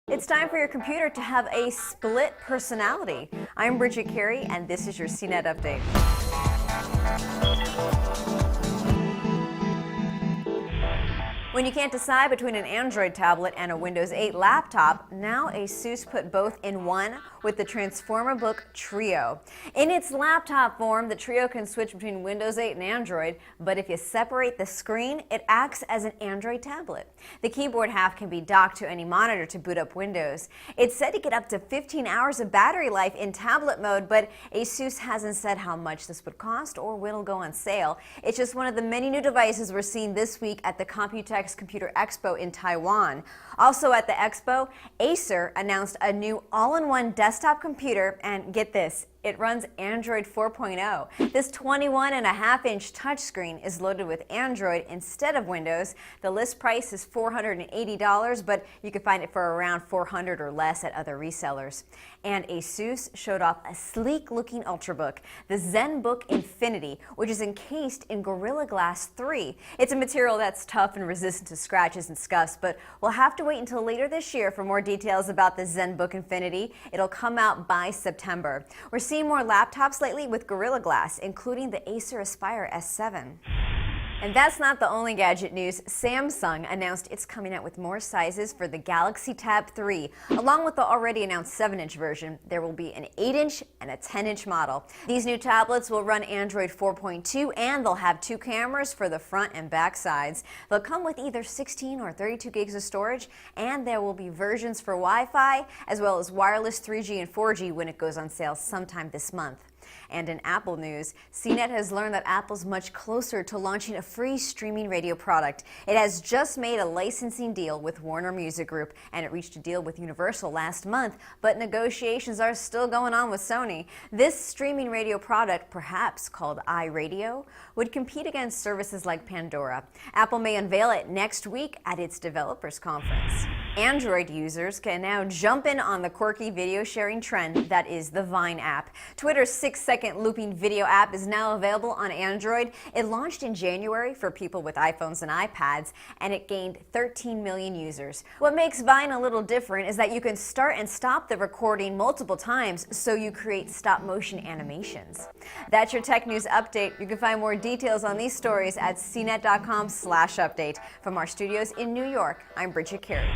It's time for your computer to have a split personality. I'm Bridget Carey, and this is your CNET Update. When you can't decide between an Android tablet and a Windows 8 laptop, now ASUS put both in one with the Transformer Book Trio. In its laptop form, the Trio can switch between Windows 8 and Android, but if you separate the screen, it acts as an Android tablet. The keyboard half can be docked to any monitor to boot up Windows. It's said to get up to 15 hours of battery life in tablet mode, but ASUS hasn't said how much this would cost or when it'll go on sale. It's just one of the many new devices we're seeing this week at the Computex Computer Expo in Taiwan. Also at the expo, Acer announced a new all-in-one desktop computer, and get this, it runs Android 4.0. This 21.5-inch touchscreen is loaded with Android instead of Windows. The list price is $480, but you can find it for around $400 or less at other resellers. And ASUS showed off a sleek-looking Ultrabook, the ZenBook Infinity, which is encased in Gorilla Glass 3. It's a material that's tough and resistant to scratches and scuffs, but we'll have to wait until later this year for more details about the ZenBook Infinity. It'll come out by September. We're seeing more laptops lately with Gorilla Glass, including the Acer Aspire S7. And that's not the only gadget news. Samsung announced it's coming out with more sizes for the Galaxy Tab 3. Along with the already announced 7-inch version, there will be an 8-inch and a 10-inch model. These new tablets will run Android 4.2, and they'll have 2 cameras for the front and back sides. They'll come with either 16 or 32 gigs of storage, and there will be versions for Wi-Fi, as well as wireless 3G and 4G when it goes on sale sometime this month. And in Apple news, CNET has learned that Apple's much closer to launching a free streaming radio product. It has just made a licensing deal with Warner Music Group, and it reached a deal with Universal last month, but negotiations are still going on with Sony. This streaming radio product, perhaps called iRadio, would compete against services like Pandora. Apple may unveil it next week at its developers conference. Android users can now jump in on the quirky video sharing trend that is the Vine app. Twitter's 6-second looping video app is now available on Android. It launched in January for people with iPhones and iPads, and it gained 13 million users. What makes Vine a little different is that you can start and stop the recording multiple times, so you create stop-motion animations. That's your tech news update. You can find more details on these stories at cnet.com/update. From our studios in New York, I'm Bridget Carey.